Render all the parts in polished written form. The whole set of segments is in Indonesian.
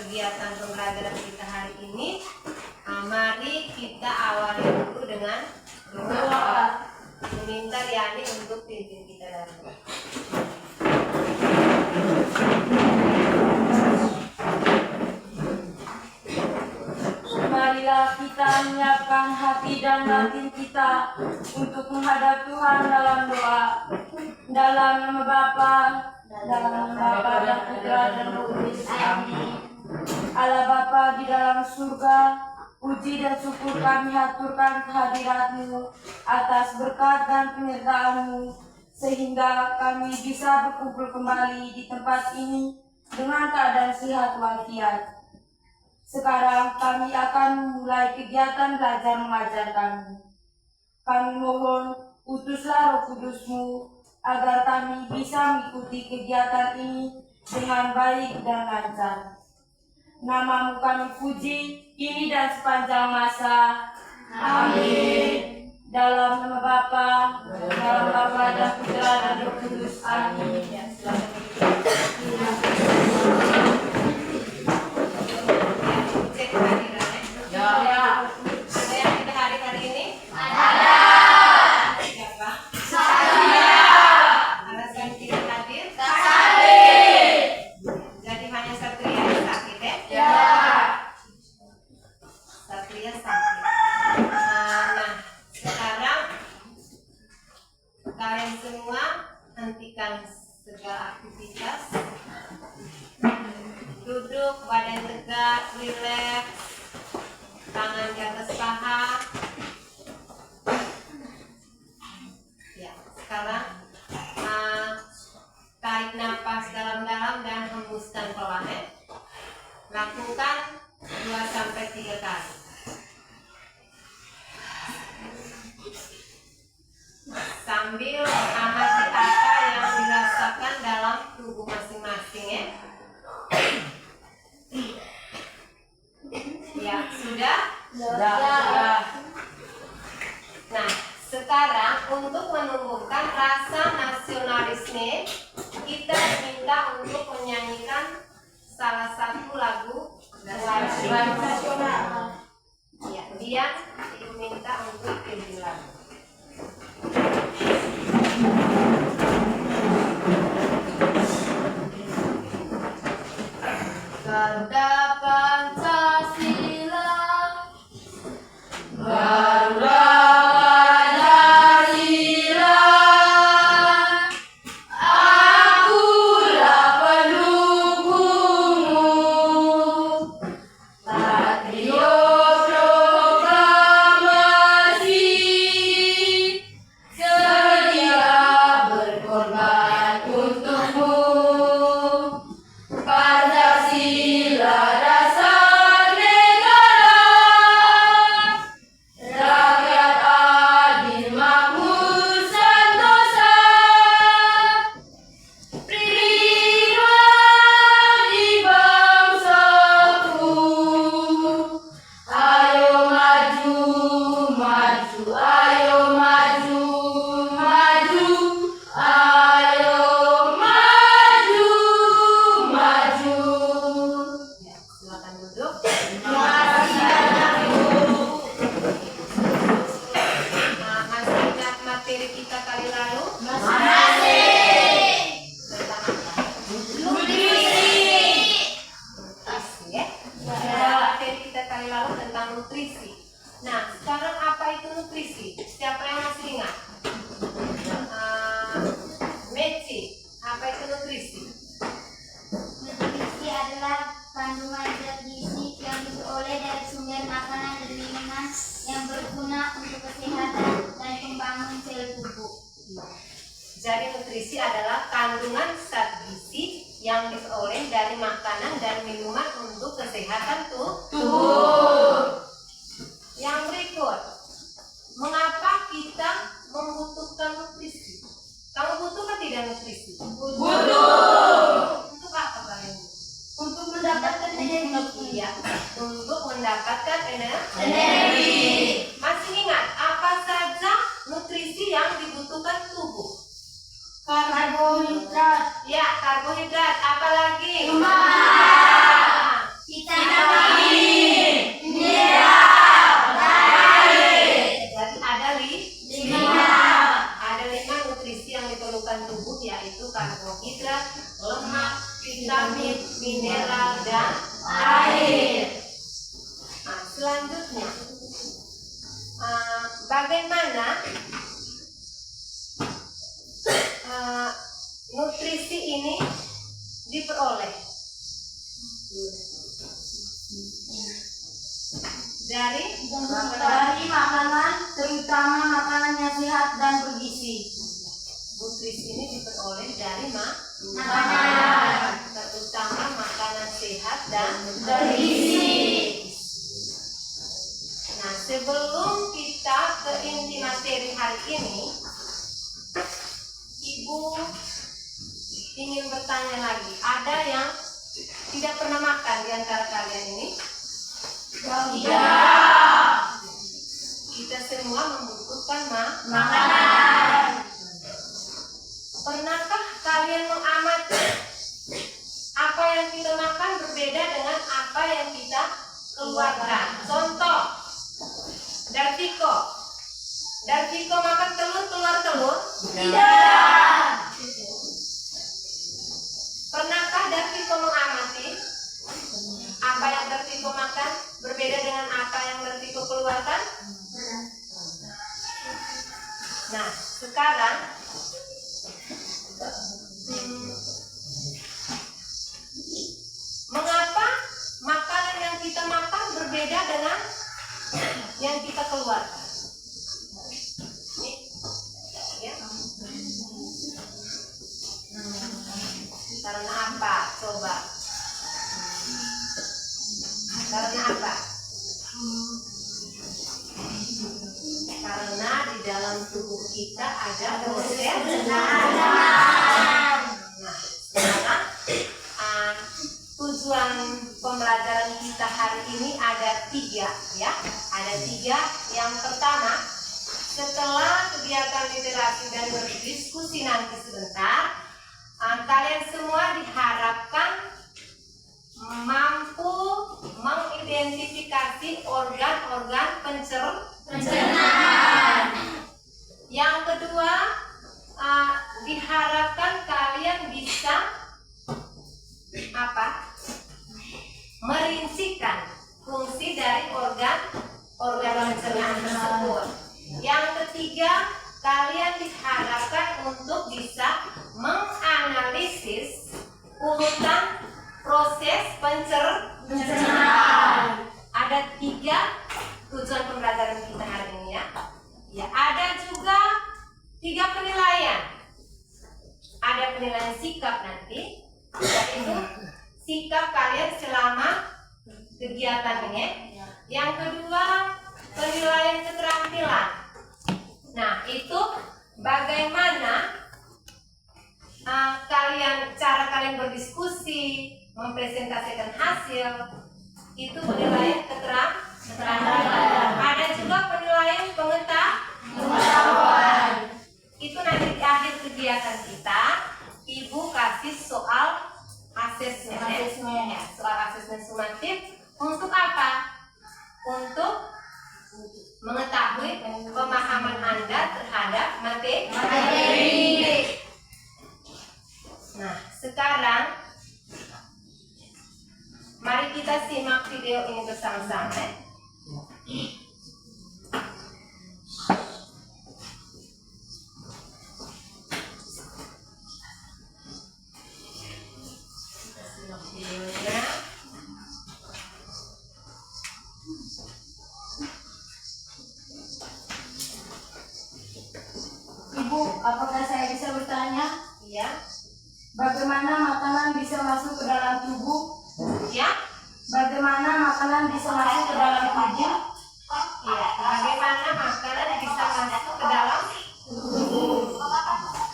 kegiatan pembelajaran kita hari ini. Mari kita awali dulu dengan doa. Meminta Yani untuk pimpin kita dalam doa. Marilah kita menyiapkan hati dan batin kita untuk menghadap Tuhan dalam doa. Dalam nama Bapa dan Putra dan Roh Kudus. Amin. Allah Bapa di dalam surga, puji dan syukur kami haturkan kehadirat-Mu atas berkat dan penyertaan-Mu, sehingga kami bisa berkumpul kembali di tempat ini dengan keadaan sehat walafiat. Sekarang kami akan memulai kegiatan belajar mengajar kami. Kami mohon utuslah Roh Kudus-Mu agar kami bisa mengikuti kegiatan ini dengan baik dan lancar. Nama-Mu kami puji kini dan sepanjang masa. Amin. Dalam nama Bapa dan Putra dan Roh Kudus. Amin. Cek kehadirannya. Ya. Ada yang kita hadir hari ini? Ada. Siapa? Saya. Alasan tidak hadir? Sakit. Jadi hanya Satria yang sakit ya? Ya. Satria sakit. Nah, sekarang kalian semua hentikan segala aktivitas. Duduk, badan tegak, rileks, tangan di atas paha. Ya, sekarang tarik nafas dalam-dalam dan hembuskan pelan ya. Lakukan 2-3 kali. Sambil amati apa yang dirasakan dalam tubuh masing-masing ya. Ya, sudah? Sudah. Nah, sekarang untuk menumbuhkan rasa nasionalisme, kita minta untuk menyanyikan salah satu lagu nasional. Ya, dia diminta untuk pilih lagu. Garda Pancasila, Garuda Pancasila, akulah pendukungmu. Patriot proklamasi, sedia berkorban untukmu. Pancasila dasar negara, rakyat adil makmur sentosa, pribadi bangsaku. Ayo maju, maju, ayo maju, maju, ayo maju, maju. ya, silakan duduk. Masih banyak Bu. Masih ingat materi kita kali lalu? Masih. Tentang apa? Nutrisi. Nutrisi ya. Ya. Materi kita kali lalu tentang nutrisi. Nah, sekarang apa itu nutrisi? Siapa yang masih ingat? Meci, apa itu nutrisi? Nutrisi adalah kandungan zat gizi yang diperoleh dari sumber makanan dan minuman yang berguna untuk kesehatan dan pembangunan sel tubuh. Jadi nutrisi adalah kandungan zat gizi yang diperoleh dari makanan dan minuman untuk kesehatan tubuh. Yang berikut, mengapa kita membutuhkan nutrisi? Kamu butuh atau tidak nutrisi? Butuh. Untuk apa kalian? Untuk mendapatkan energi. Iya, untuk mendapatkan Energi. Masih ingat apa saja nutrisi yang dibutuhkan tubuh? Karbohidrat, Ya, karbohidrat. Apa lagi? lemak, Dari Dari makanan, terutama makanan yang sehat dan bergizi. nutrisi ini diperoleh dari Makanan. terutama makanan sehat dan Bergizi. Nah, sebelum kita ke inti materi hari ini, Ibu ingin bertanya lagi. Ada yang tidak pernah makan di antara kalian ini? Tidak. Kita semua membutuhkan Makanan. Pernahkah kalian mengamati apa yang kita makan berbeda dengan apa yang kita keluarkan? Contoh, Dartiko makan telur, keluar telur? Tidak. Pernahkah Dartiko mengamati apa yang Dartiko makan berbeda dengan apa yang Dartiko keluarkan? Nah, sekarang mengapa makanan yang kita makan berbeda dengan yang kita keluarkan? Ya. Karena apa? Coba. Karena apa? Karena di dalam tubuh kita ada proses. Nah, sekarang tujuan pembelajaran kita hari ini ada 3, ya. Ada 3. Yang pertama, setelah kegiatan literasi dan berdiskusi nanti sebentar, kalian semua diharapkan mampu mengidentifikasi organ-organ pencernaan. Yang kedua, diharapkan kalian bisa merincikan fungsi dari organ pencernaan tersebut. Yang ketiga, kalian diharapkan untuk bisa menganalisis urutan proses pencernaan. Ada 3 tujuan pembelajaran kita hari ini, ya. Ya, ada juga 3 penilaian. Ada penilaian sikap nanti, yaitu sikap kalian selama kegiatan ini. Yang kedua, penilaian keterampilan. Nah, itu bagaimana cara kalian berdiskusi, mempresentasikan hasil, itu penilaian keterampilan. Ada juga penilaian pengetahuan. Itu nanti di akhir kegiatan kita, Ibu kasih soal asesmen. Ya, soal asesmen sumatif. Untuk apa? Untuk mengetahui pemahaman Anda terhadap materi. Nah, sekarang mari kita simak video ini bersama-sama. Videonya. Ibu, apakah saya bisa bertanya? Iya. Bagaimana makanan bisa masuk ke dalam tubuh? Ya. Bagaimana makanan bisa masuk ke dalam tubuh? Iya. Bagaimana makanan bisa masuk ke dalam tubuh?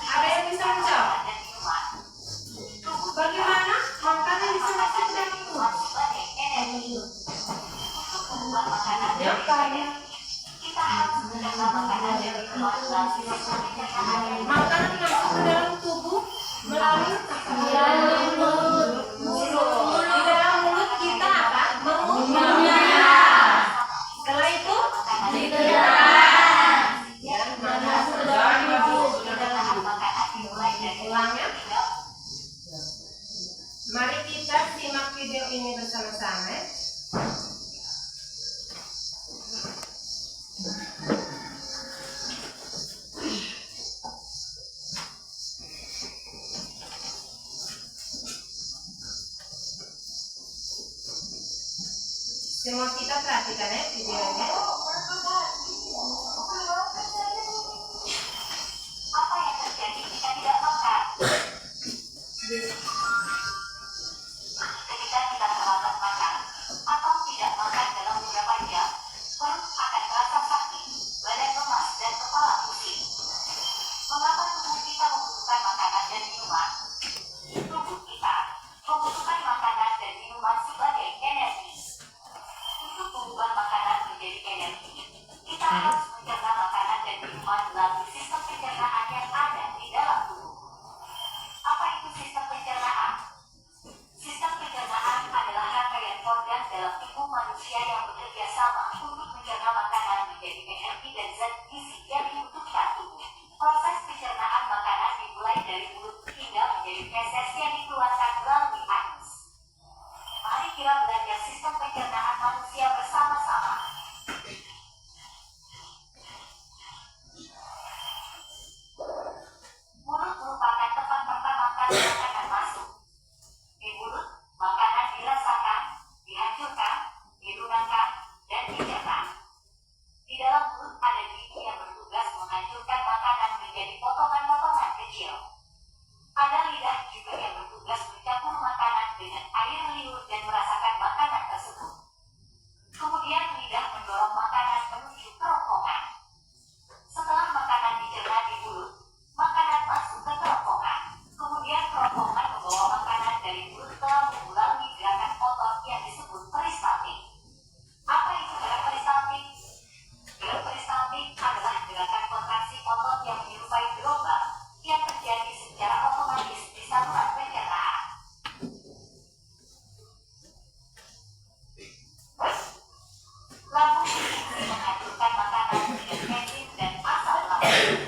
Ada yang bisa menjawab? Bagaimana makanan bisa masuk ke dalam tubuh? Ya, karena makanan masuk ke dalam tubuh melalui mulut. Di dalam mulut kita apa? Mengunyah. Setelah itu ditelan. Ya, masuk ke dalam tubuh. Ulangnya. Mari kita simak video ini bersama-sama. Semua kita perhatikan ya videonya. Apa yang terjadi jika tidak makan? Ketika kita terlambat makan atau tidak makan dalam beberapa jam, perut akan terasa sakit, badan lemas, dan kepala pusing. Mengapa tubuh kita membutuhkan makanan dan minuman? Tubuh kita membutuhkan makanan dan minuman sebagai energi. Untuk mengubah makanan menjadi energi, kita harus mencerna makanan dan minuman melalui sistem pencernaan yang ada di dalam tubuh. Apa itu sistem pencernaan? Sistem pencernaan adalah rangkaian organ dalam tubuh manusia yang bekerja sama untuk mencerna makanan menjadi energi dan zat gizi yang dibutuhkan tubuh. Proses pencernaan makanan dimulai dari mulut hingga menjadi feses yang dikeluarkan melalui anus. Mari kita belajar sistem pencernaan manusia bersama-sama. Mulut merupakan tempat pertama kali makanan masuk. Di mulut, makanan dirasakan, dihancurkan, didunangkan, dan dicerna. Di dalam mulut ada gigi yang bertugas menghancurkan makanan menjadi potongan-potongan kecil. Ada lidah juga yang bertugas mencampur makanan dengan air liur dan merasakan makanan tersebut. Kemudian lidah mendorong makanan menuju kerongkongan. Setelah makanan dicerna di mulut, makanan masuk ke kerongkongan. Kemudian kerongkongan membawa makanan dari mulut ke lambung melalui gerakan otot yang disebut peristaltik. Apa itu gerak peristaltik? Gerak peristaltik adalah gerakan kontraksi otot yang menyerupai gelombang yang terjadi secara otomatis di saluran pencernaan. Lambung berfungsi menghancurkan makanan dengan enzim dan asam lambung.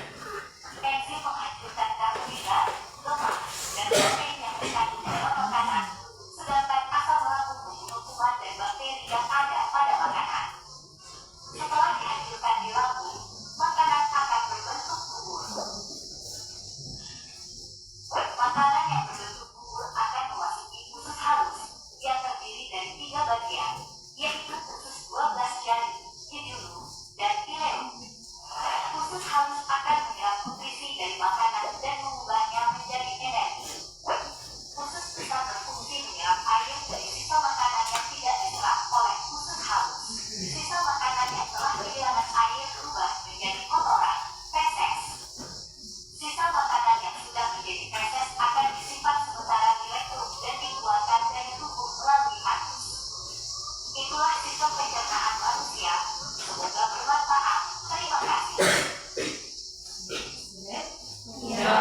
Enzim menghancurkan karbohidrat, lemak, dan protein yang terkandung dalam makanan, sedangkan asam lambung membunuh kuman dan bakteri yang ada pada makanan. Setelah dihancurkan di lambung, makanan akan berbentuk bubur. Makanan yang berbentuk bubur akan memasuki usus halus yang terdiri dari 3 bagian, yaitu usus 12 jari, hidung, dan ileum. Usus halus akan menyerap nutrisi dari makanan dan mengubahnya menjadi energi. Usus besar berfungsi menyerap air dari sisa makanan yang tidak diserap oleh usus halus. Sisa makanan yang telah kehilangan air berubah menjadi kotoran, feses. Sisa makanan yang sudah menjadi feses akan disimpan sementara di rektum dan dikeluarkan dari tubuh melalui anus. Itulah sistem pencernaan manusia. Semoga bermanfaat. Terima kasih. Ya.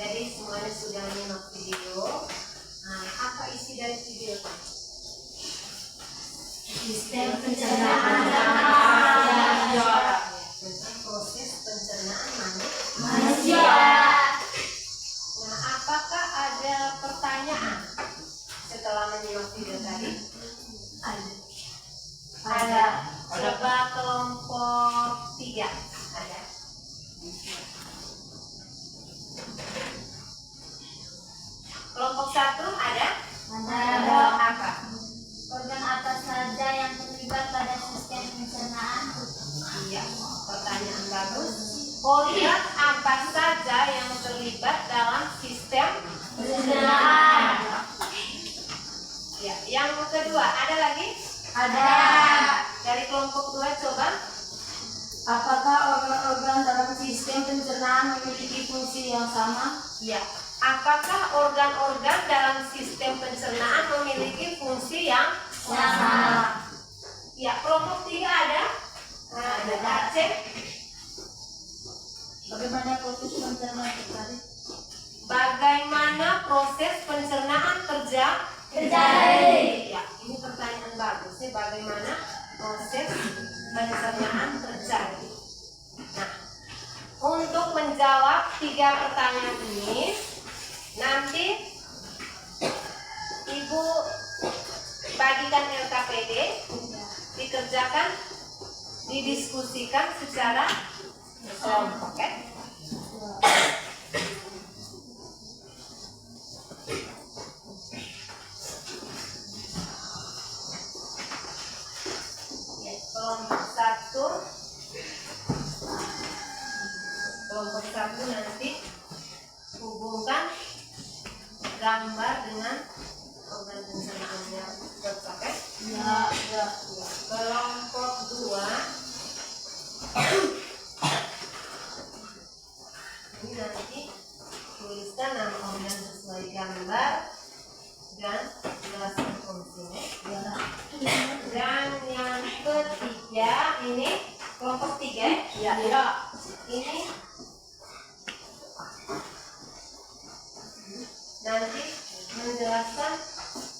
Jadi semuanya sudah menyimak video. Nah, apa isi dari video? Sistem pencernaan Tentang proses pencernaan manusia. Nah, apakah ada pertanyaan setelah menyimak video tadi? Ada. Coba kelompok 3 ada. Kelompok 1 ada? Ada. Apa? Organ apa saja yang terlibat pada sistem pencernaan? Iya, pertanyaan bagus. Organ apa saja yang terlibat dalam sistem Pencernaan. Ya, yang kedua ada lagi? Ada. Dari kelompok 2 coba. Apakah organ-organ dalam sistem pencernaan memiliki fungsi yang sama? Ya. Apakah organ-organ dalam sistem pencernaan memiliki fungsi yang Sama. Ya, kelompok 3 ada? Nah, ada Aceh. Bagaimana proses pencernaan terjadi? Bagaimana proses pencernaan Terjadi. Ya, ini pertanyaan bagus ya. Bagaimana proses pencernaan terjadi? Nah, untuk menjawab 3 pertanyaan ini, nanti Ibu bagikan LKPD, dikerjakan, didiskusikan secara kelompok, oke? Kelompok 2 ini nanti tuliskan nama organ sesuai gambar dan jelaskan fungsinya. Dan yang ketiga ini kelompok 3 Ya. ini nanti menjelaskan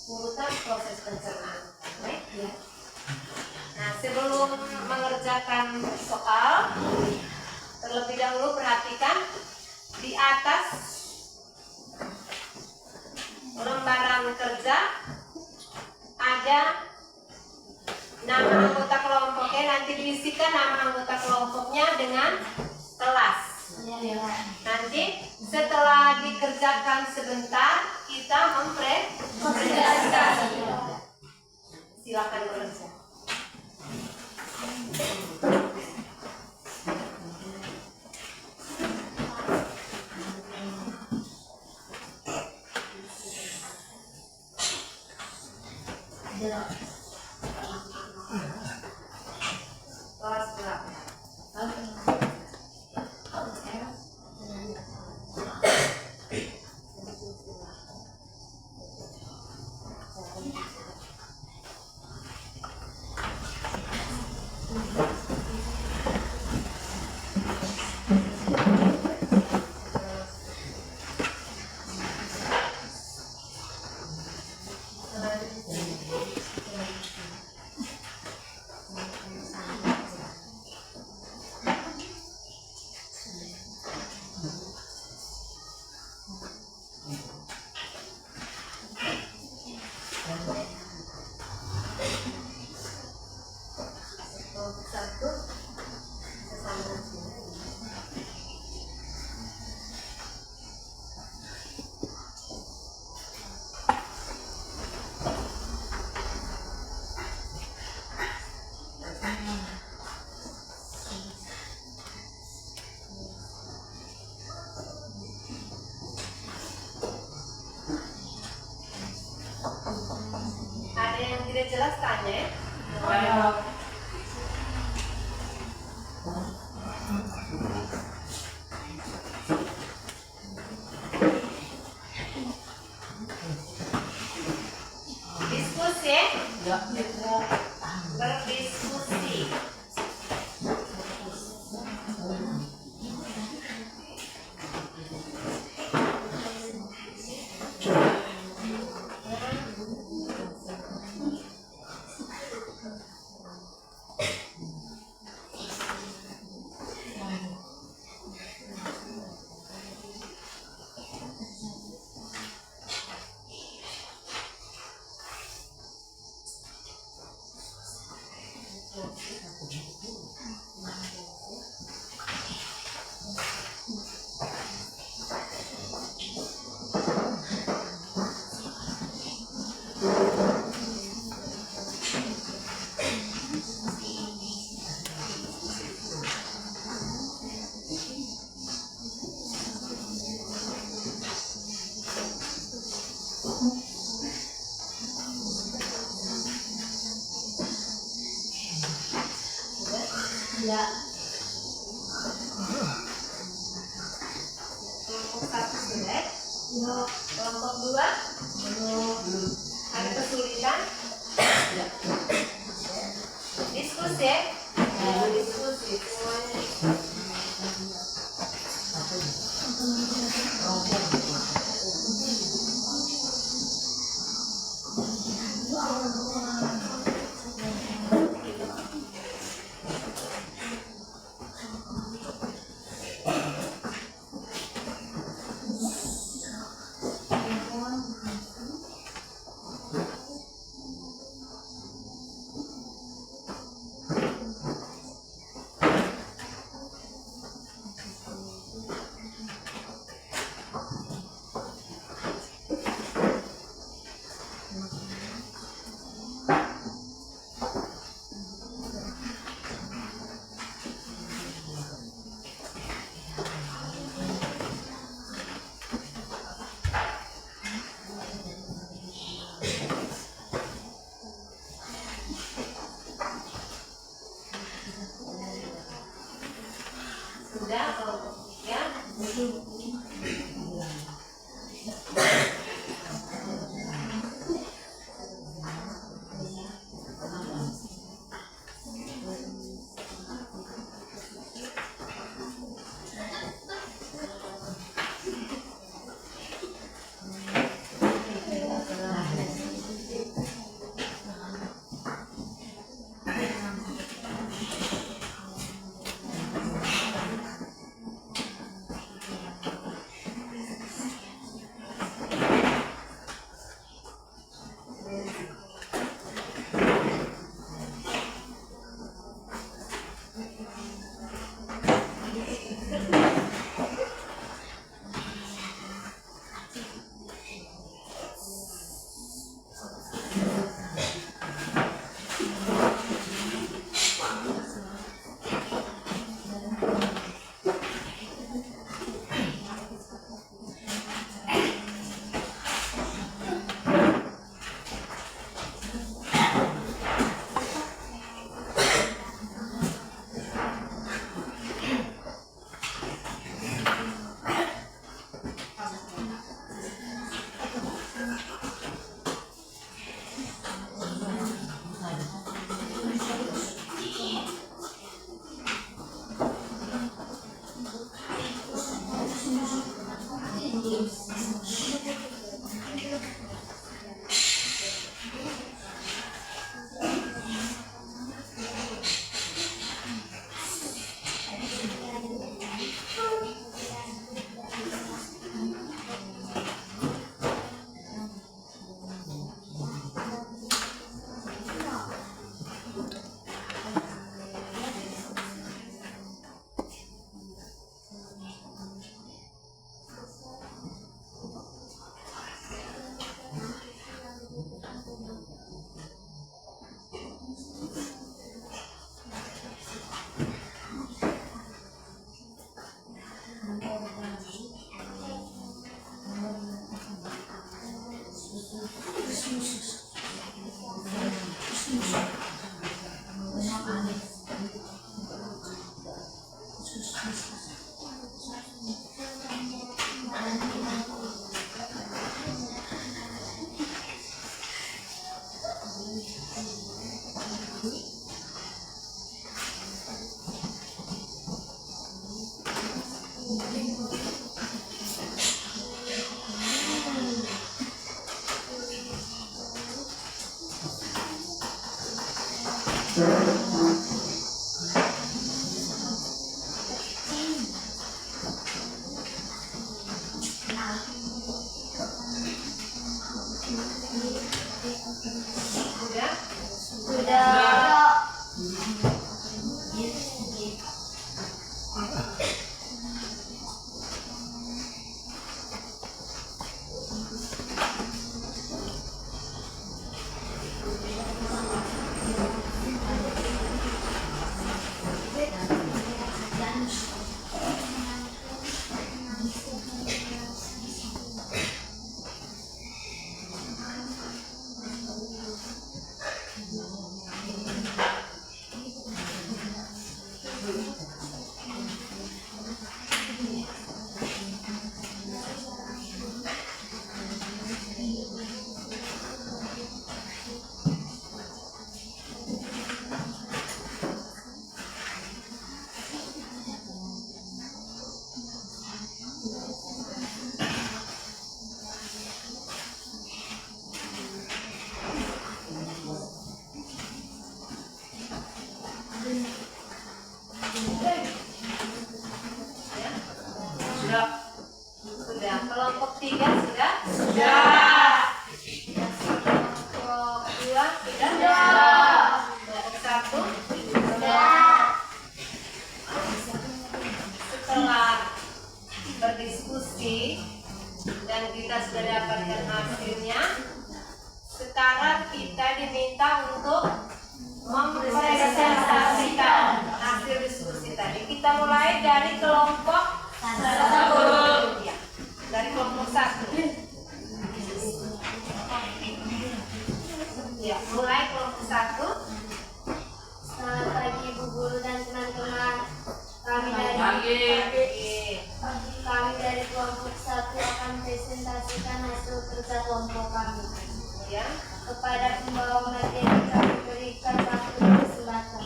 urutan proses pencernaan. Baik? Ya. Nah, sebelum mengerjakan soal, terlebih dahulu perhatikan di atas lembaran kerja ada nama anggota kelompoknya. Nanti diisikan nama anggota kelompoknya dengan kelas. Nanti setelah dikerjakan sebentar, kita mempresentasikan. Silakan bekerja. Kelas berapa? Kelompok 1 sesama sini. Ada yang tidak jelas tanya? Diskusi, berdiskusi. Ya. Kelompok 1 sudah. Kelompok 2 ada kesulitan. Diskusi ya. Diskusi semuanya. Kelompok 1? Setelah berdiskusi dan kita sudah dapatkan hasilnya, sekarang kita diminta untuk mempresentasikan hasil diskusi tadi. Kita mulai dari kelompok 1. Ya, dari kelompok 1. Ya, mulai kelompok 1. Selamat pagi Ibu Guru dan teman-teman. Kami dari kelompok 1 akan presentasikan hasil kerja kelompok kami. Ya. Kepada pembawa materi kami berikan waktu dan kesempatan.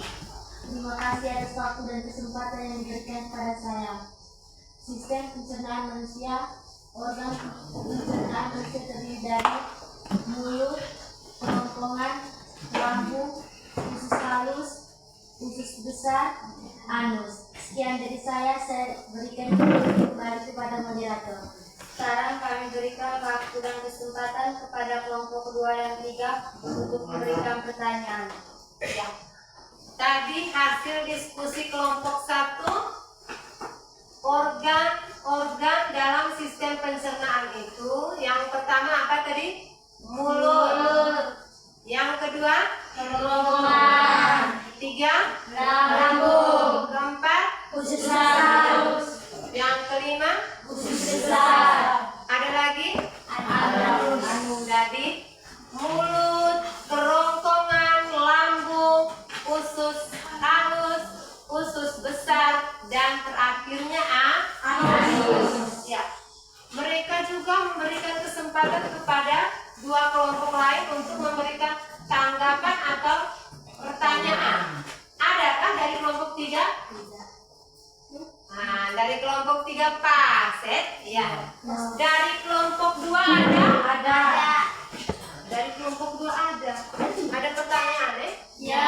Terima kasih atas waktu dan kesempatan yang diberikan kepada saya. Sistem pencernaan manusia, organ pencernaan manusia terdiri dari mulut, kerongkongan, lambung, usus halus, usus besar, anus. Sekian dari saya berikan kembali kepada moderator. Sekarang kami berikan waktu dan kesempatan kepada kelompok 2 dan 3 untuk memberikan pertanyaan. Ya. Tadi hasil diskusi kelompok 1, organ dalam sistem pencernaan itu yang pertama apa tadi? Mulut. Yang kedua? Kerongkongan. 3? Lambung. Keempat? Usus halus. Yang kelima? Usus besar. Ada lagi? Anus. Jadi mulut, kerongkongan, lambung, usus halus, usus besar, dan terakhirnya anus. Ya. Mereka juga memberikan kesempatan kepada 2 kelompok lain untuk memberikan tanggapan atau pertanyaan. Adakah dari kelompok 3? Nah, dari kelompok 3 Paset, ya. Dari kelompok 2 ada? Dari kelompok 2 ada. Ada pertanyaan, Ya.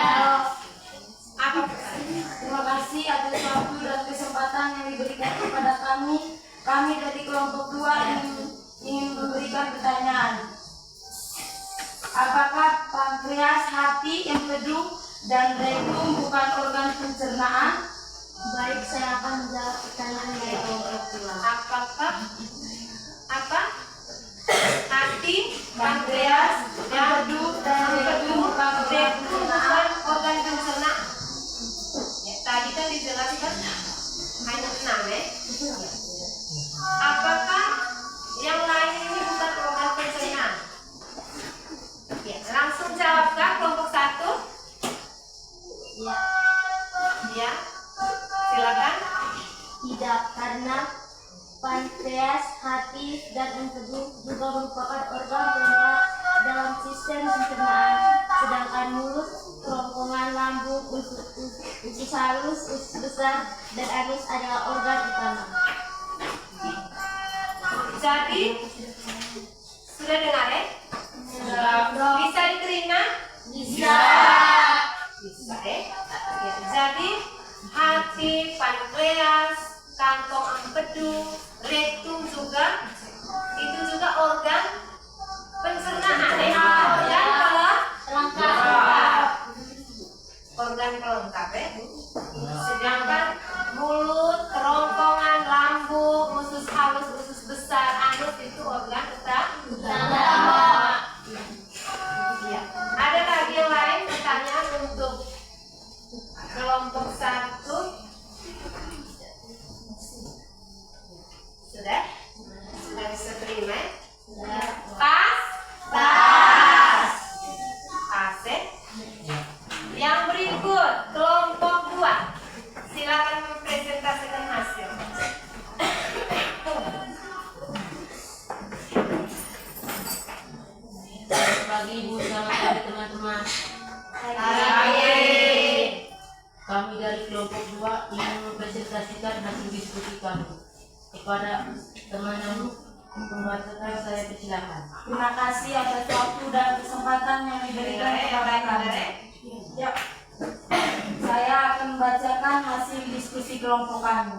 Apa pertanyaan? Terima kasih atas waktu dan kesempatan yang diberikan kepada kami. Kami dari kelompok 2 ingin memberikan pertanyaan. Apakah pankreas, hati, empedu, dan rektum bukan organ pencernaan? Baik, saya akan menjawab pertanyaan dari kelompok 2. Apakah hati, pankreas, empedu, dan rektum bukan organ pencernaan? Ya, tadi kan dijelaskan hanya 6, ya. Apakah yang lain ini bukan organ pencernaan? Ya, langsung jawabkah kelompok 1? Ya. Ya, silakan. Tidak, karena pankreas, hati, dan empedu juga merupakan organ pelengkap dalam sistem pencernaan, sedangkan mulut, kerongkongan, lambung, usus halus, usus besar, dan anus adalah organ utama. Jadi sudah dengar, ya? Bisa diterima? Bisa. Bisa, ya? Ya, jadi hati, pankreas, kantong empedu, rektum juga itu juga organ pencernaan, ya? Organ pelengkap, ya? Sedangkan mulut, kerongkongan, lambung, usus halus, usus besar, anus itu organ utama. Ya. Ada lagi yang lain pertanyaan untuk kelompok 1? Sudah? Sudah bisa terima? Pas? Asik. Yang berikut kelompok 2. Silakan mempresentasikan hasil. Selamat pagi Ibu, selamat pagi teman-teman. Kami dari kelompok 2 ingin mempresentasikan hasil diskusi kami. Kepada teman yang membacakan, saya persilakan. Terima kasih atas waktu dan kesempatan yang diberikan kepada kami. Ya. Saya akan membacakan hasil diskusi kelompok kami.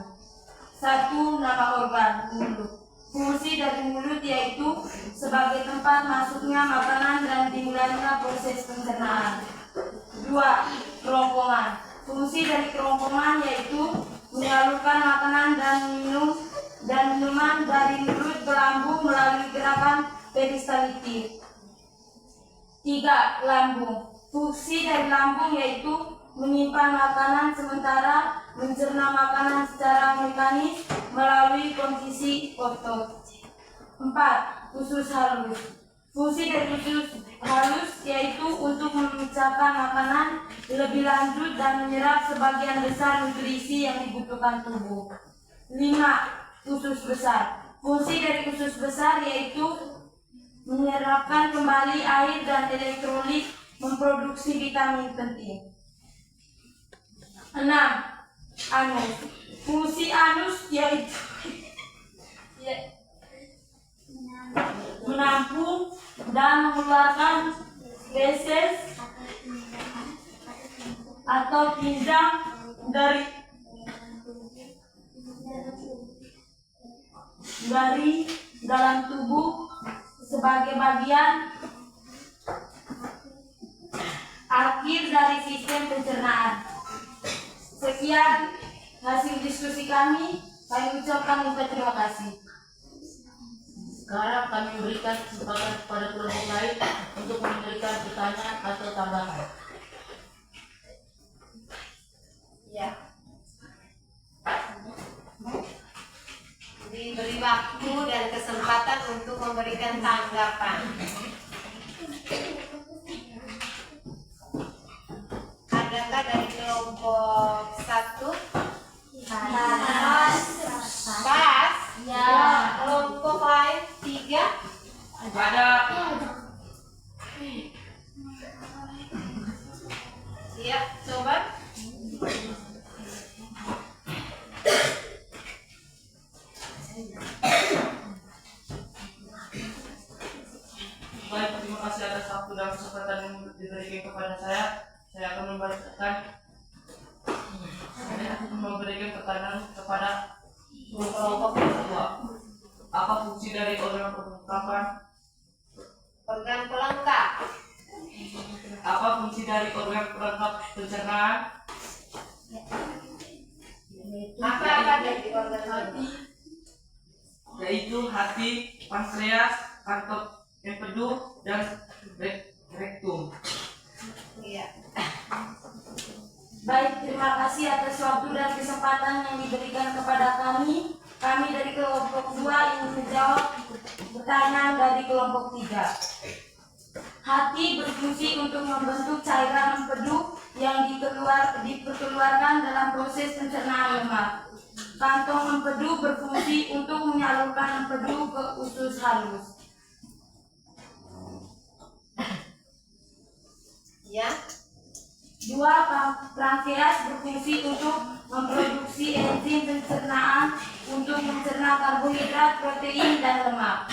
1. Nama organ mulut. Fungsi dari mulut yaitu sebagai tempat masuknya makanan dan dimulainya proses pencernaan. 2. Kerongkongan. Fungsi dari kerongkongan yaitu menyalurkan makanan dan minuman dari mulut ke lambung melalui gerakan peristaltik. 3. Lambung. Fungsi dari lambung yaitu menyimpan makanan sementara mencerna makanan secara mekanis melalui kondisi otot. 4. Usus halus. Fungsi dari usus halus yaitu untuk memecahkan makanan lebih lanjut dan menyerap sebagian besar nutrisi yang dibutuhkan tubuh. 5. Usus besar. Fungsi dari usus besar yaitu menyerapkan kembali air dan elektrolit, memproduksi vitamin penting. 6. Anus. Fungsi anus yaitu menampung dan mengeluarkan feses atau pindang dari dalam tubuh sebagai bagian akhir dari sistem pencernaan. Sekian hasil diskusi kami. Kami ucapkan terima kasih. Sekarang kami memberikan kesempatan kepada kelompok lain untuk memberikan pertanyaan atau tambahan. Ya. Diberi waktu dan kesempatan untuk memberikan tanggapan. Adakah dari kelompok 1? Pas. Ya. Kelompok lain 3? Ada. Siap, coba. Baik, terima kasih atas waktu dan kesempatan yang diberikan kepada saya. Saya akan memberikan pertanyaan kepada kelompok kedua. Apa fungsi dari organ perlengkapan? Organ pelengkap. Apa fungsi dari organ pelengkap pencernaan? Apa dari organ hati? Yaitu hati, pankreas, kantong empedu, dan rektum. Iya. Baik, terima kasih atas waktu dan kesempatan yang diberikan kepada kami. Kami dari kelompok 2 ingin menjawab pertanyaan dari kelompok 3. Hati berfungsi untuk membentuk cairan empedu yang diperkeluarkan dalam proses pencernaan lemak. Kantong empedu berfungsi untuk menyalurkan empedu ke usus halus. Ya. 2. Pankreas berfungsi untuk memproduksi enzim pencernaan untuk mencerna karbohidrat, protein, dan lemak.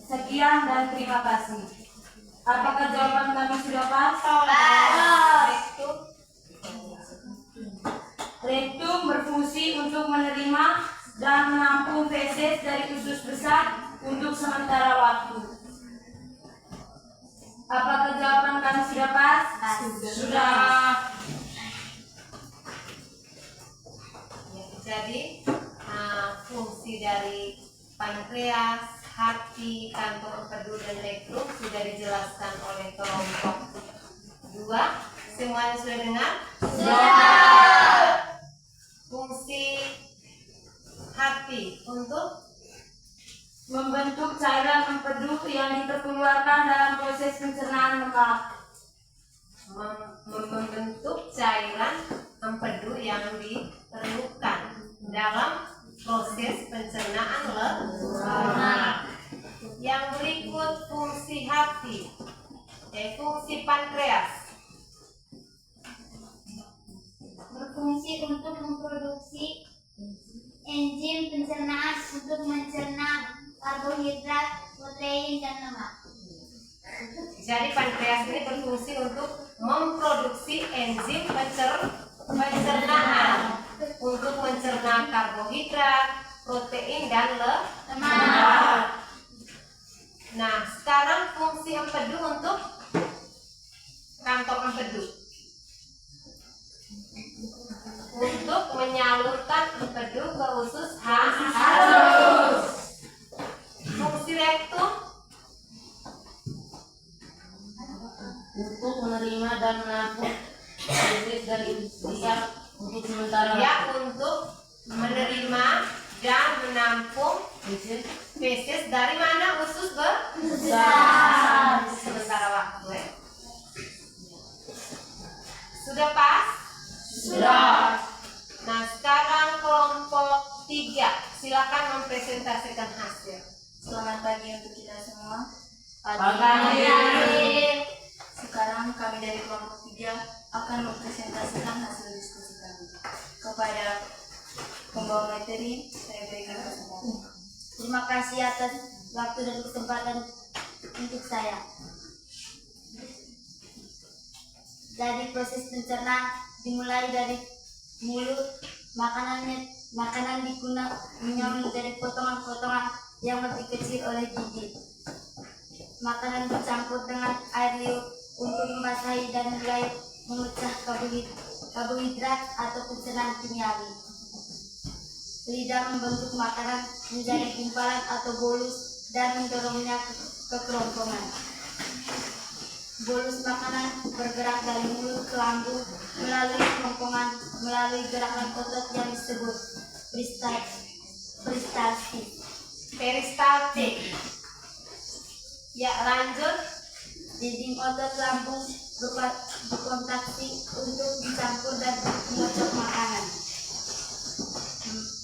Sekian dan terima kasih. Apakah jawaban kami sudah pas? Rektum berfungsi untuk menerima dan menampung feses dari usus besar untuk sementara waktu. Apakah jawaban kami sudah pas? Sudah. Ya, jadi fungsi dari pankreas, hati, kantong empedu, dan rektum sudah dijelaskan oleh kelompok 2. Semuanya sudah dengar? Sudah. Fungsi hati untuk Membentuk cairan empedu yang diperkeluarkan dalam proses pencernaan lemak. membentuk cairan empedu yang diperlukan dalam proses pencernaan lemak. Yang berikut fungsi hati, fungsi pankreas. Berfungsi untuk memproduksi enzim pencernaan untuk mencerna karbohidrat, protein, dan lemak. Jadi pankreas ini berfungsi untuk memproduksi enzim pencernaan untuk mencerna karbohidrat, protein dan Lemak. Nah, sekarang fungsi empedu untuk kantong empedu. Untuk menyalurkan empedu ke usus halus. Fungsi rektum untuk menerima dan menampung feses dari usus besar untuk sementara ya waktu. untuk menerima dan menampung Feses feses dari mana usus besar. sementara waktu ya. Sudah pas? Sudah. Nah, sekarang kelompok 3. Silakan mempresentasikan hasil. Selamat pagi untuk kita semua. Pagi. Sekarang kami dari kelompok 3 akan mempresentasikan hasil diskusi kami. Kepada pembawa materi, saya berikan kesempatan. Terima kasih atas waktu dan kesempatan untuk saya. Jadi proses pencernaan dimulai dari mulut, makanan dikunyah menjadi potongan-potongan yang lebih kecil oleh gigi. Makanan dicampur dengan air liur untuk membasahi dan mulai memecah karbohidrat atau pencernaan kimiawi. Lidah membentuk makanan menjadi gumpalan atau bolus dan mendorongnya ke kerongkongan. Bolus makanan bergerak dari mulut ke lambung melalui kerongkongan melalui gerakan otot yang disebut Peristaltik. Ya, lanjut. dinding otot lambung berkontraksi untuk dicampur dan mengocok makanan.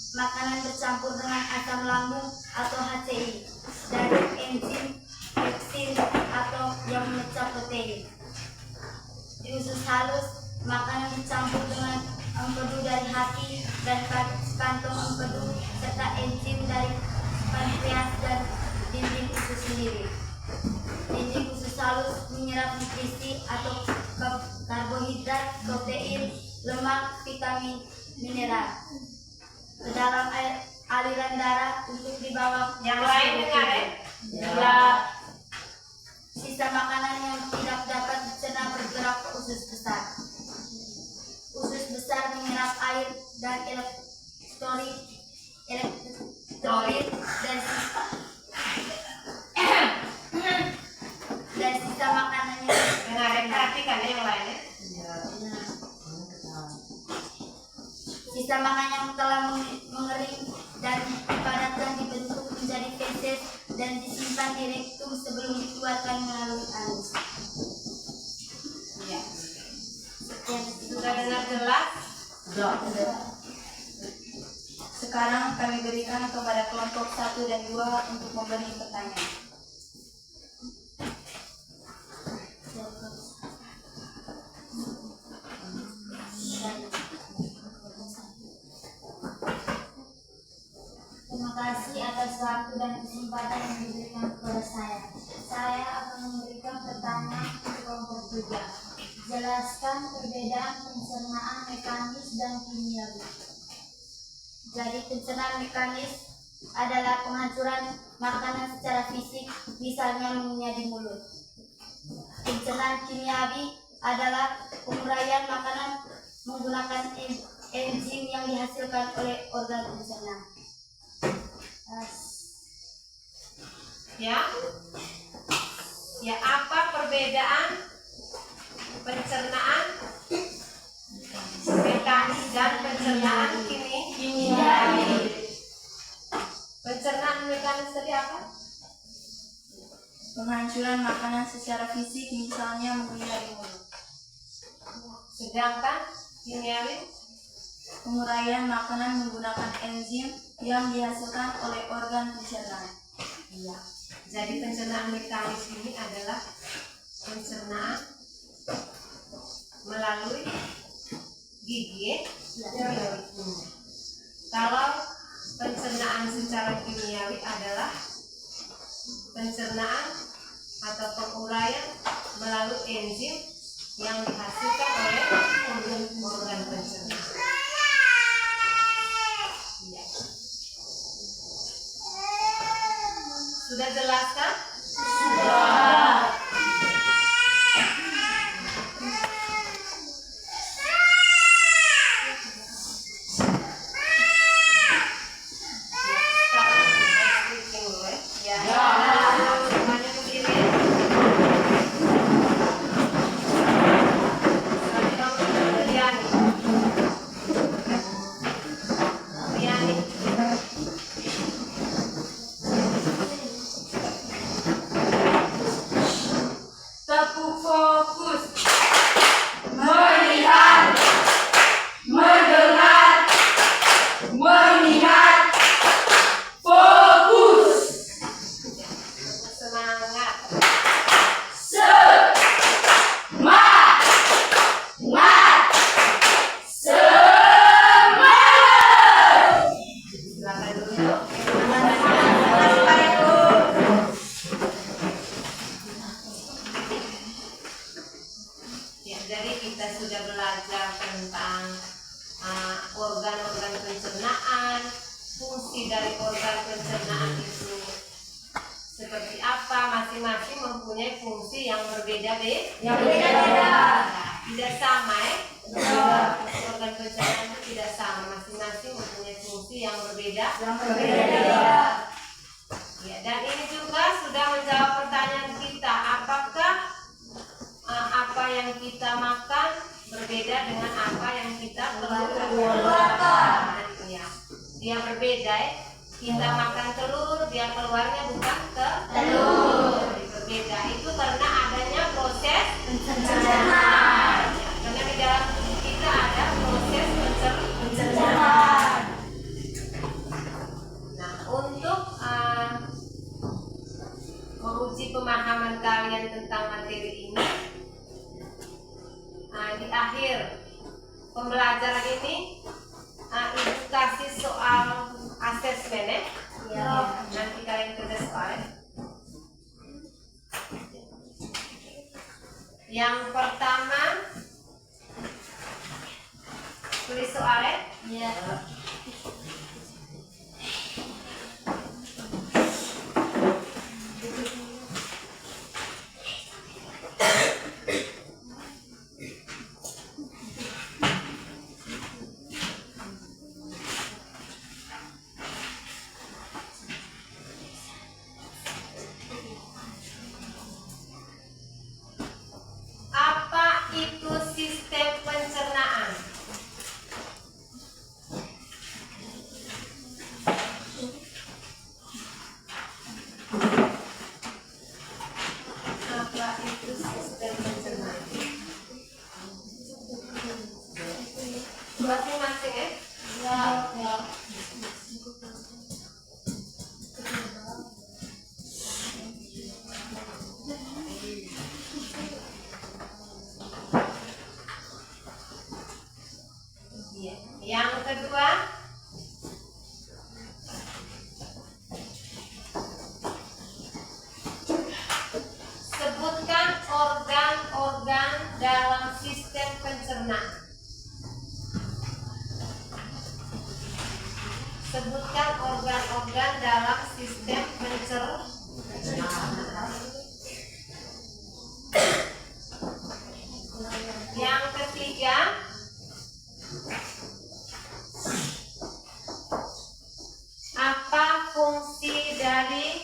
Makanan bercampur dengan asam lambung atau HCI dan enzim pepsin atau yang memecah protein. Di usus halus, makanan dicampur dengan empedu dari hati dan kantong empedu serta enzim dari pankreas dan dinding usus sendiri. Dinding usus halus menyerap nutrisi atau karbohidrat, protein, lemak, vitamin, mineral ke dalam aliran darah untuk dibawa Yang ke lain seluruh dengar ya? tubuh. Ya, Sisa makanan yang tidak dapat dicerna bergerak ke usus besar. Usus besar menyerap air dan elektrolit dan sisa makanannya. Dengar ya, perhatikan ya yang lainnya. Sisa makanan yang telah mengering dan dipadatkan dibentuk menjadi feses dan disimpan di rektum sebelum dikeluarkan melalui anus. Ya. Sekian. Sudah dengar jelas? Sudah. sekarang kami berikan kepada kelompok 1 dan 2 untuk memberi pertanyaan. Terima kasih atas waktu dan kesempatan yang diberikan kepada saya. Saya akan memberikan pertanyaan untuk kelompok 3. Jelaskan perbedaan pencernaan mekanis dan kimiawi. Jadi pencernaan mekanis adalah penghancuran makanan secara fisik, misalnya mengunyah di mulut. Pencernaan kimiawi adalah penguraian makanan menggunakan enzim yang dihasilkan oleh organ pencernaan. Ya, apa perbedaan pencernaan mekanis dan pencernaan kimiawi? Pencernaan mekanis tadi apa? Penghancuran makanan secara fisik, misalnya mengunyah di mulut. Sedangkan kimiawi? Penguraian makanan menggunakan enzim yang dihasilkan oleh organ pencernaan. Iya. Jadi pencernaan mekanis ini adalah pencernaan melalui gigi. Kalau pencernaan secara kimiawi adalah pencernaan atau penguraian melalui enzim yang dihasilkan oleh organ pencernaan. Iya. Sudah jelas kan? Semuanya berdiri. Selanjutnya Riani. Riani. Tepuk fokus. Melihat, mendengar, mengingat. Fokus. Semangat. Semangat. Silakan duduk. Ya, jadi kita sudah belajar tentang organ-organ pencernaan, fungsi dari organ pencernaan itu seperti apa, masing-masing mempunyai fungsi yang berbeda tidak sama organ pencernaan itu tidak sama, masing-masing mempunyai fungsi yang berbeda ya, dan ini juga sudah menjawab pertanyaan kita, apakah apa yang kita makan berbeda dengan apa yang kita keluarkan ya, dia berbeda ya. Kita makan telur, dia keluarnya bukan telur. Berbeda itu karena adanya proses pencernaan. Karena di dalam tubuh kita ada proses pencernaan. Nah, untuk menguji pemahaman kalian tentang materi ini, di akhir pembelajaran ini, Ibu kasih soal asesmen ya. Nanti kalian kerja soal. Yang pertama tulis soalnya. Ya. Apa itu sistem pencernaan? Apa itu sistem pencernaan? Masing-masing ya? Ya. Iya. Yang kedua, sebutkan organ-organ dalam sistem pencernaan. Sebutkan organ-organ dalam sistem pencernaan. Yang ketiga, apa fungsi dari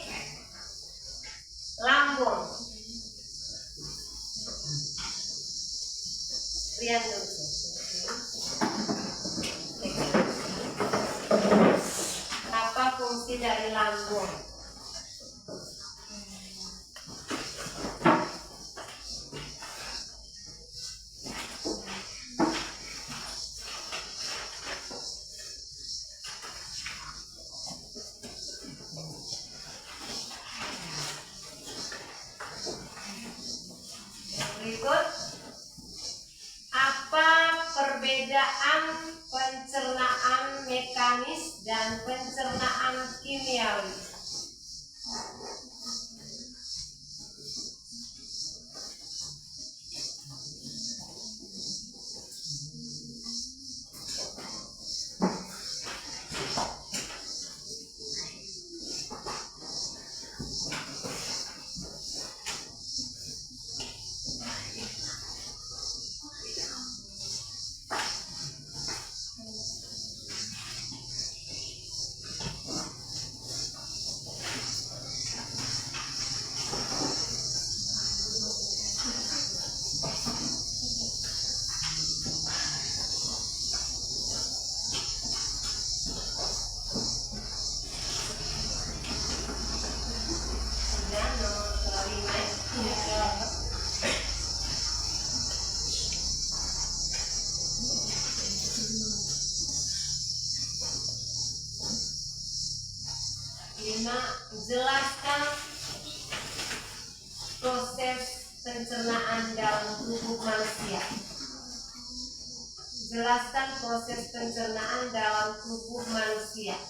lambung? Rian dulu. Apa fungsi dari lambung? Berikut, apa perbedaan pencernaan mekanis dan pencernaan kimiawi? Jelaskan proses pencernaan dalam tubuh manusia. Jelaskan proses pencernaan dalam tubuh manusia.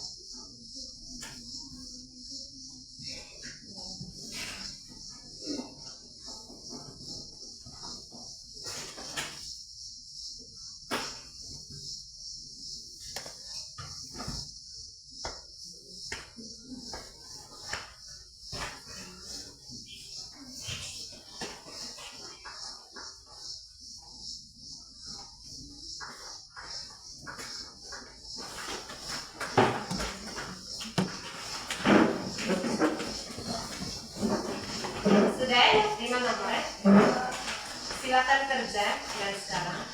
Sudah ya? 5 nomor ya? Silakan kerja dari sekarang.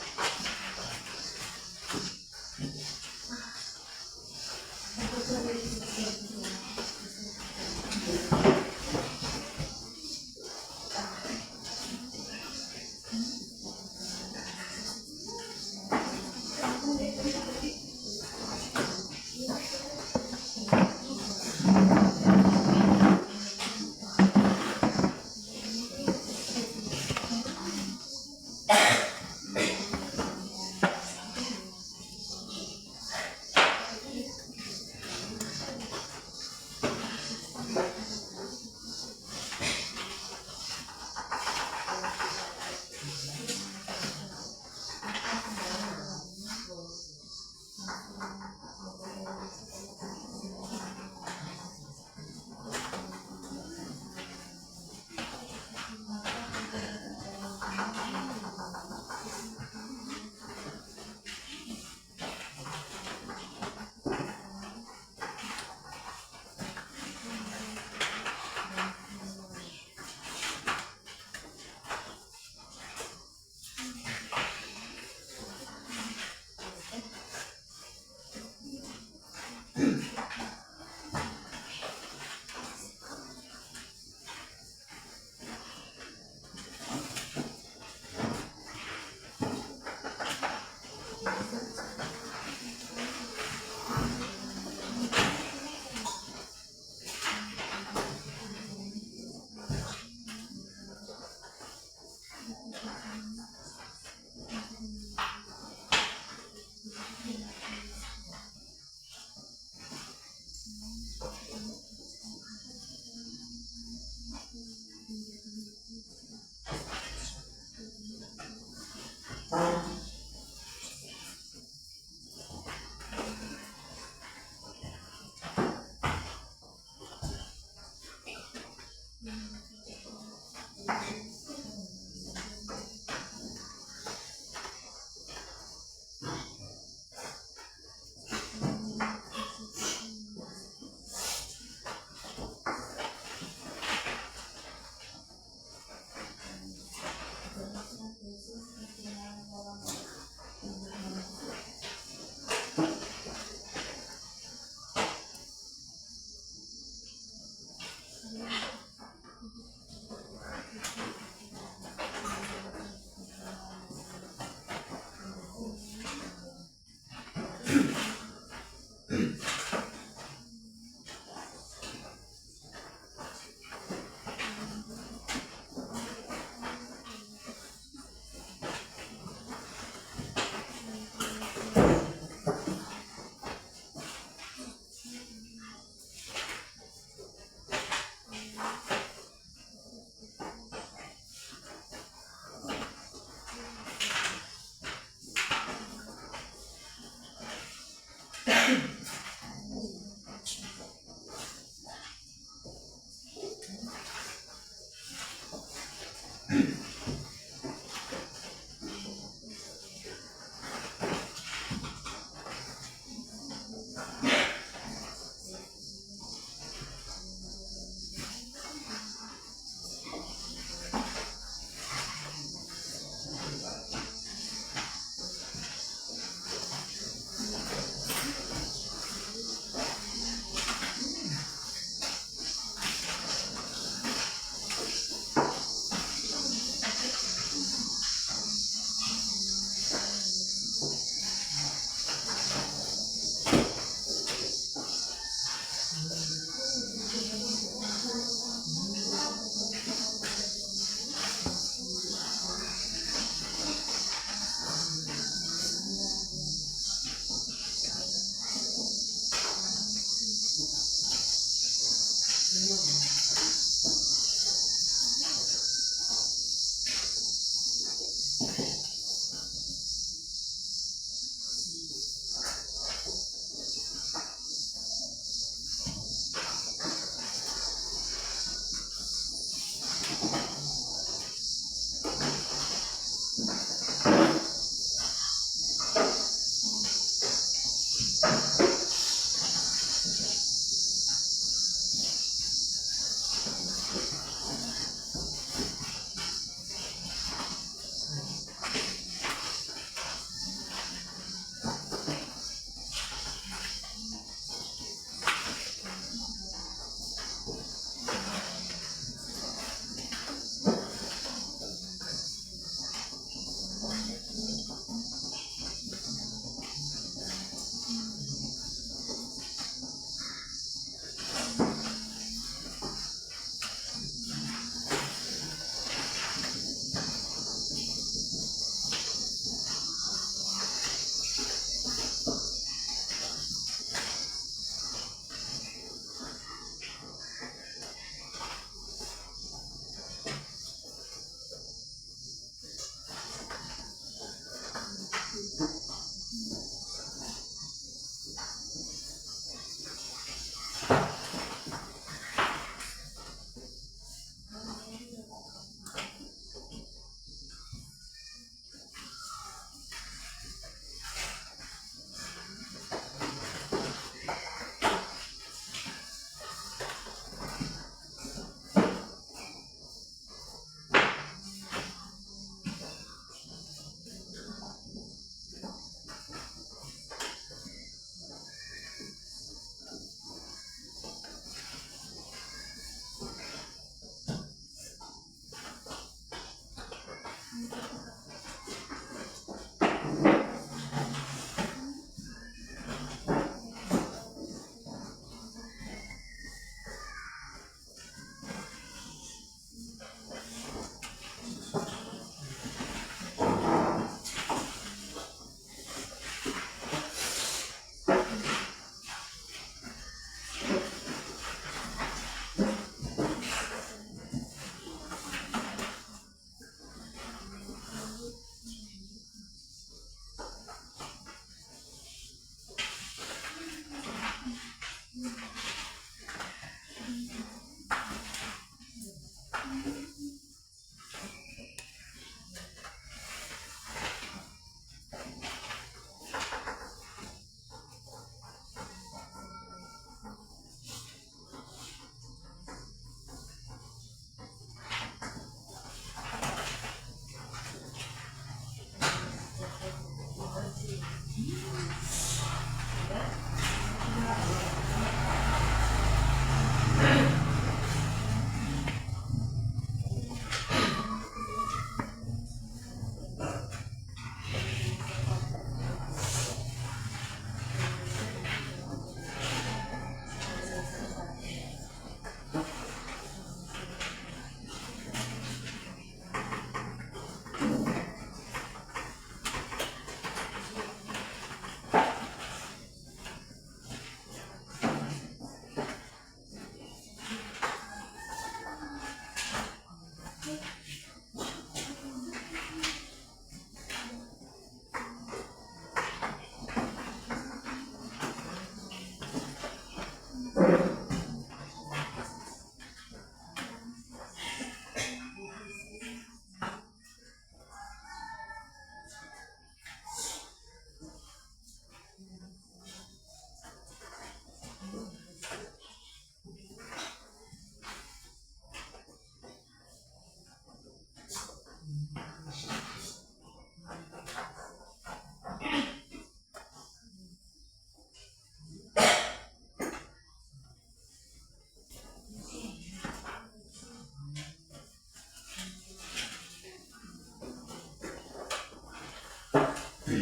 Ya,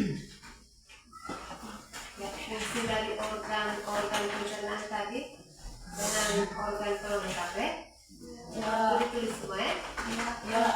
fungsi dari organ pencernaan tadi dengan organ pelengkapnya. Tulis semua ya. Ya.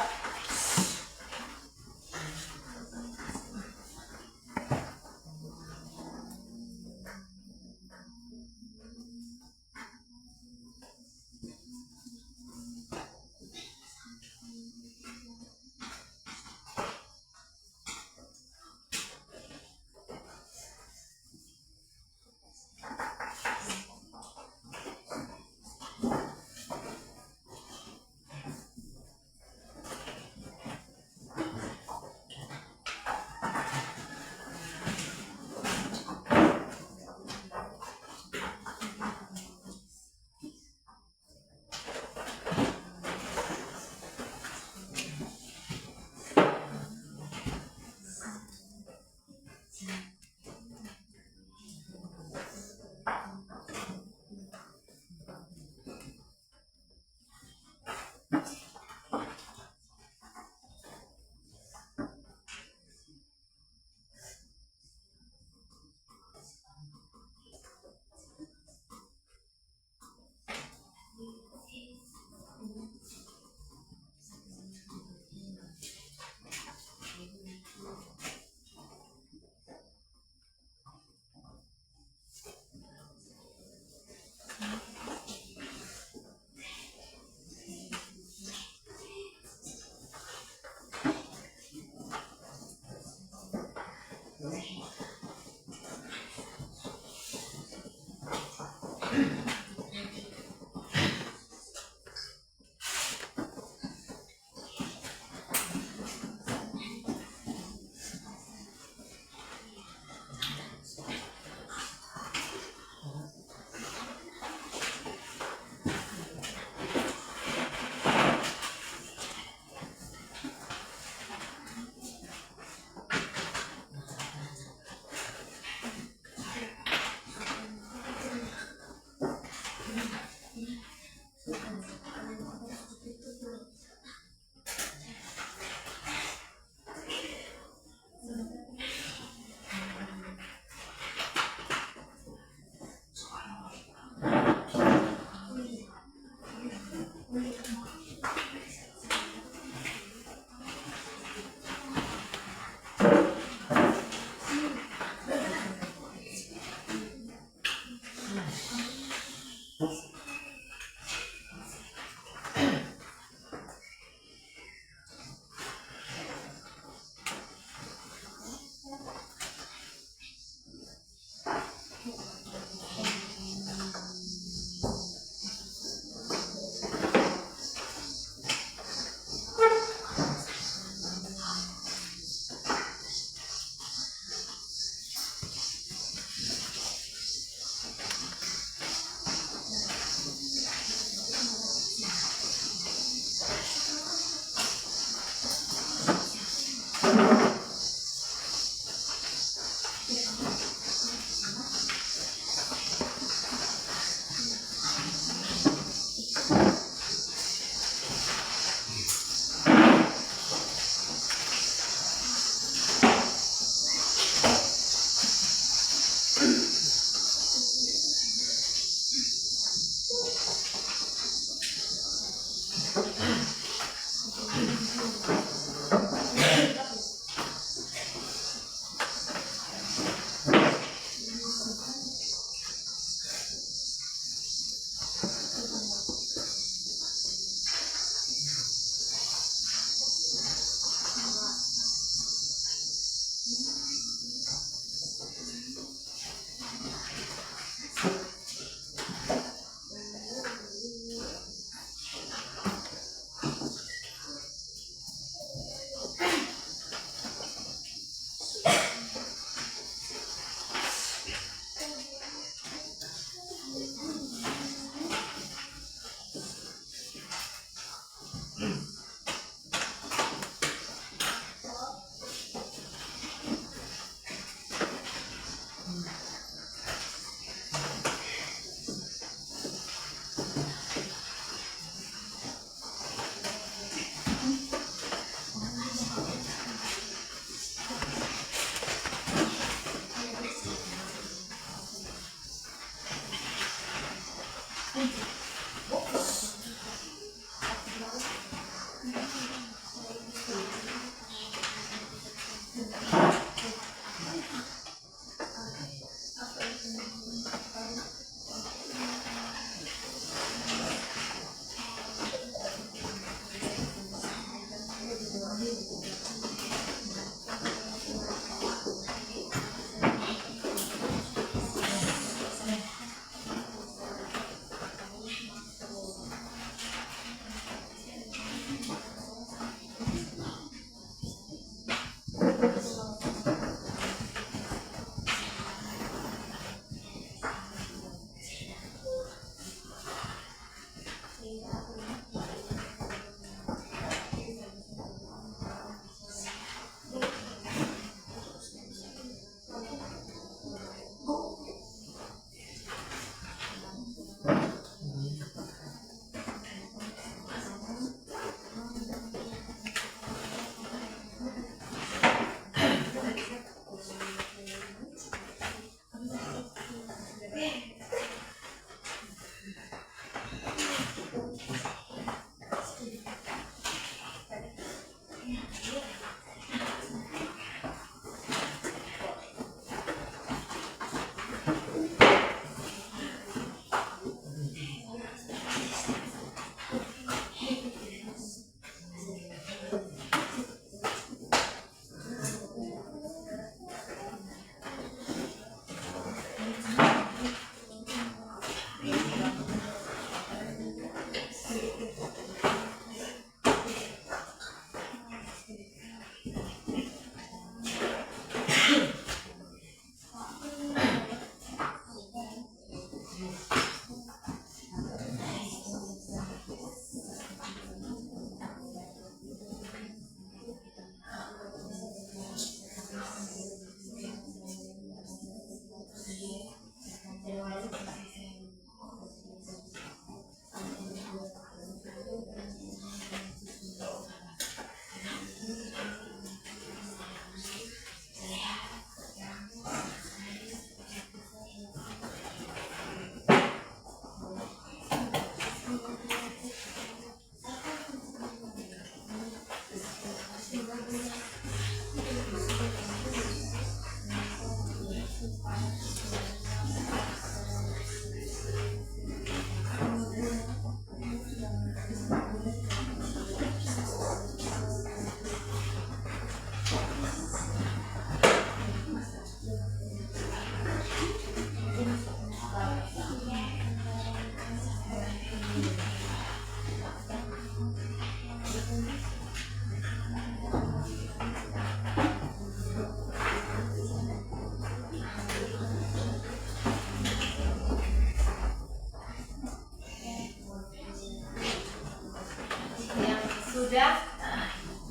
Sudah,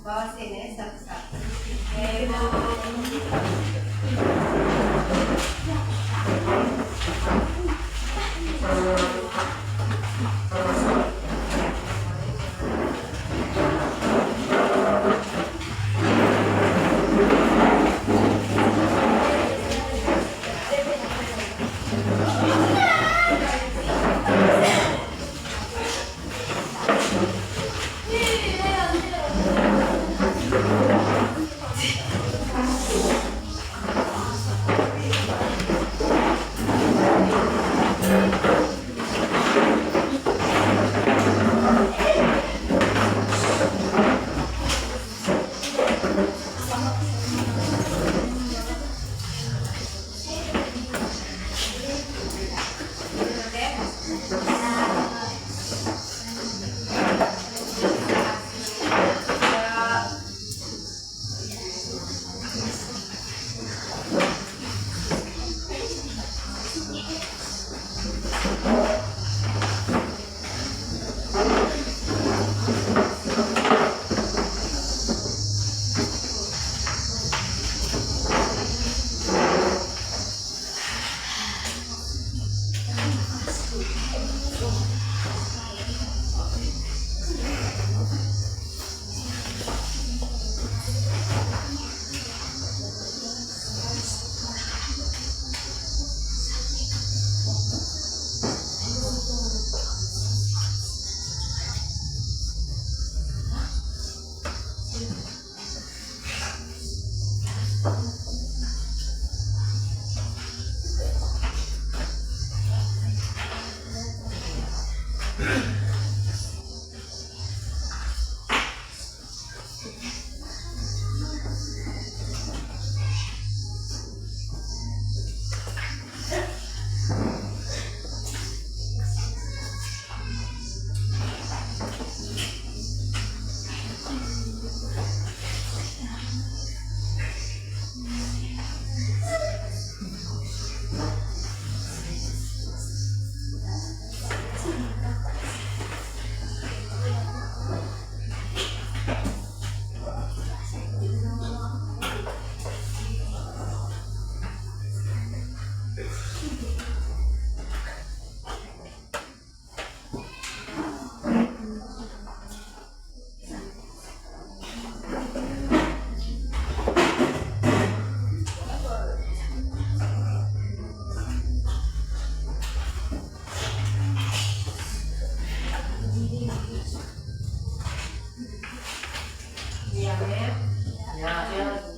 bawa sini satu-satu. Oke, Bu. Iya, Mem. Ya.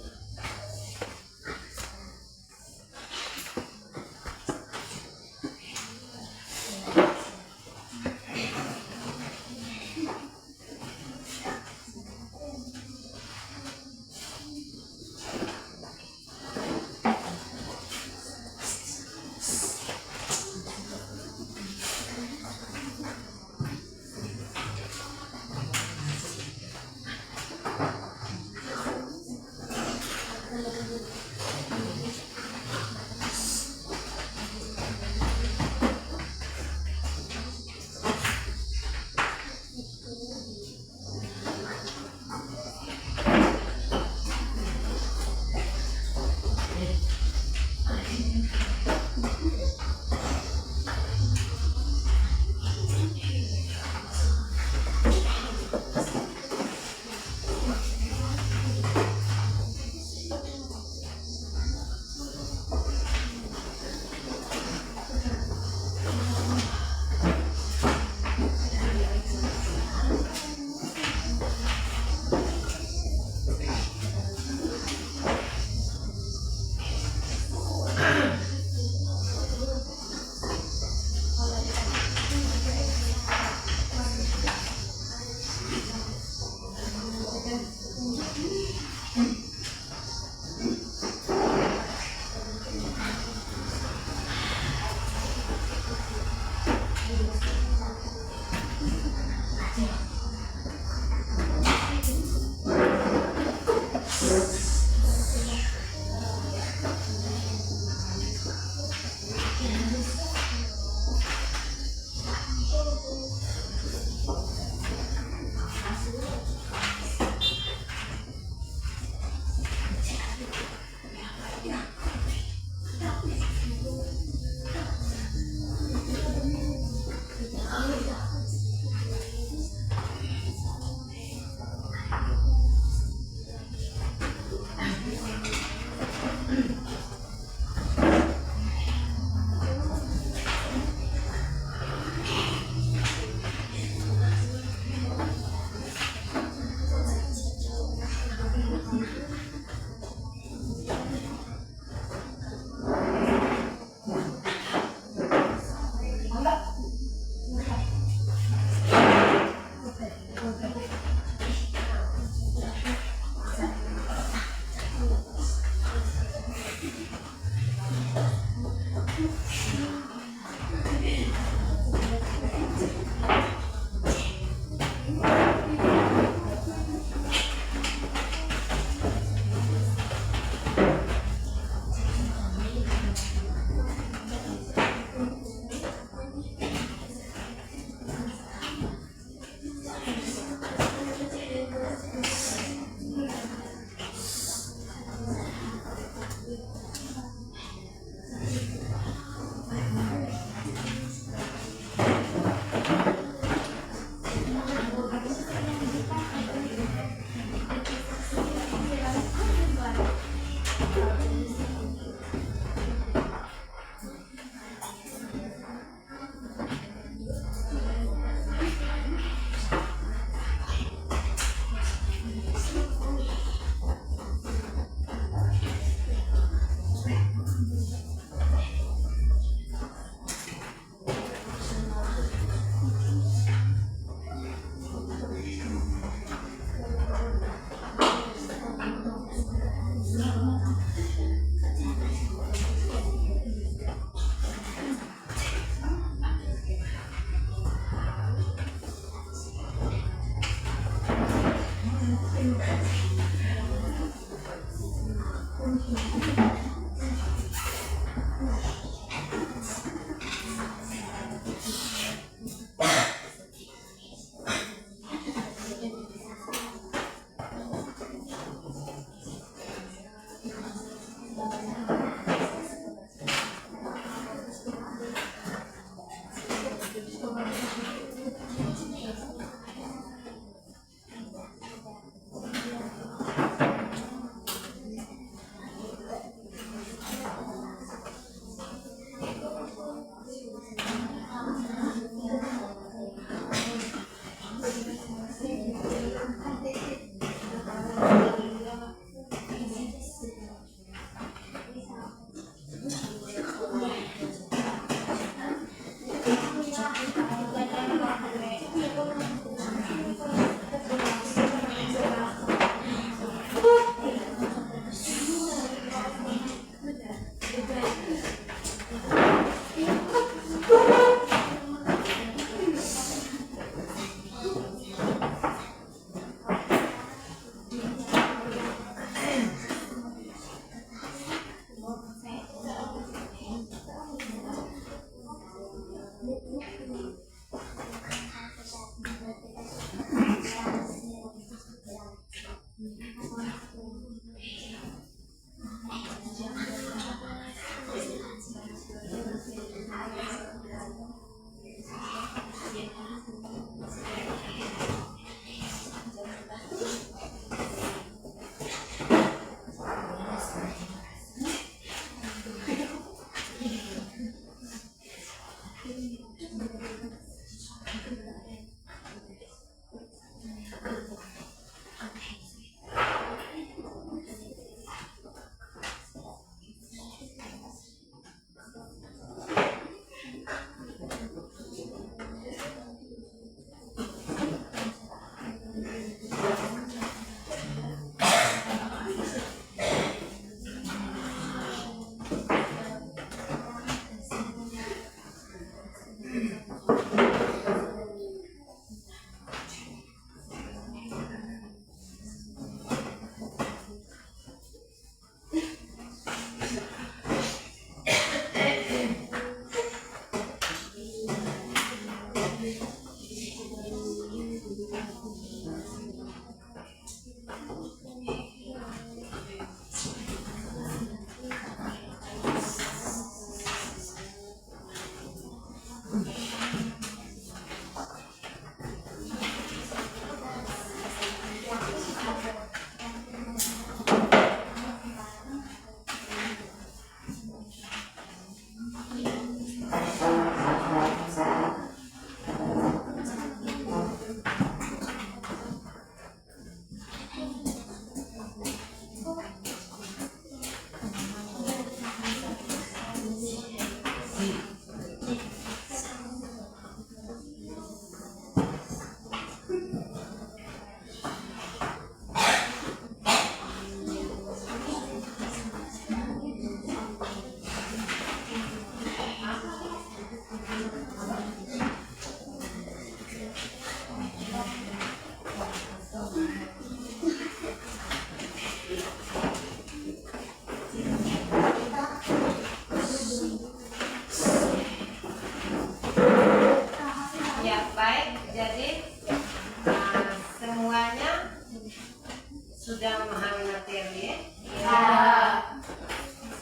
Sudah memahami materi? Ya.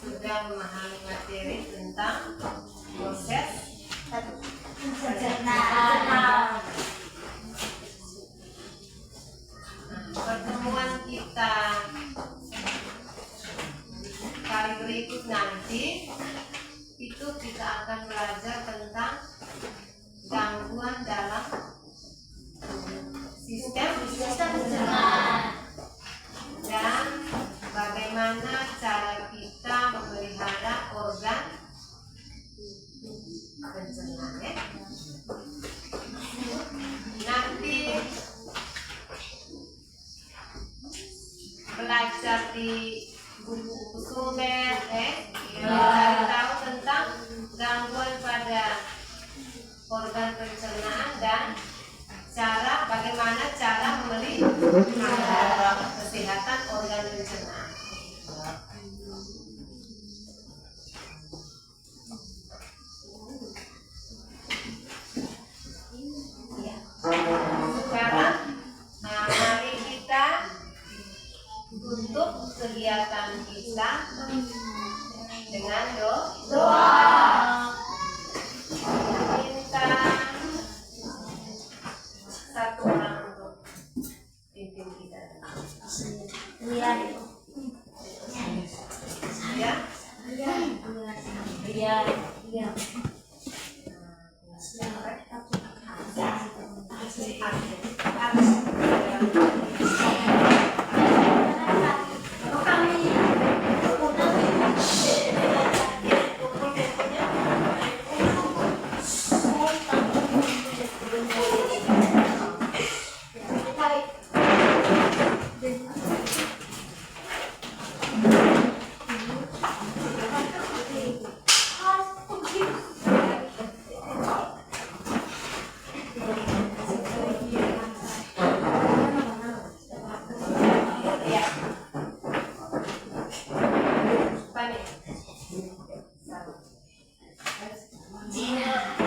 Sudah memahami materi tentang proses Pencernaan. pertemuan kita kali berikut nanti itu kita akan belajar tentang gangguan dalam sistem Pencernaan. dan bagaimana cara kita memelihara organ pencernaan ya. Nanti belajar di buku-buku sumber mencari tahu tentang gangguan pada organ pencernaan dan bagaimana cara memelihara kesehatan organ pencernaan. kita dengan Doa. Minta satu orang untuk pimpin kita. Lihat. Ya, Lihat.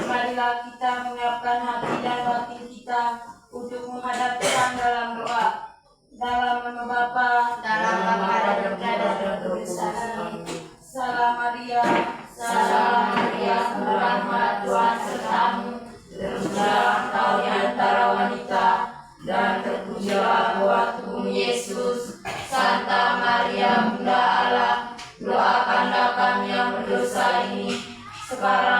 Marilah kita menyiapkan hati dan batin kita untuk menghadap Tuhan dalam doa. Dalam nama Bapa, Dalam Bapa dan Putra dan Roh Kudus. Amin. Salam Maria, Salam Maria, penuh rahmat Tuhan sertamu. Terpujilah engkau di antara wanita, dan terpujilah buah tubuhmu Yesus. Santa Maria, Bunda Allah, doakanlah kami yang berdosa ini, sekarang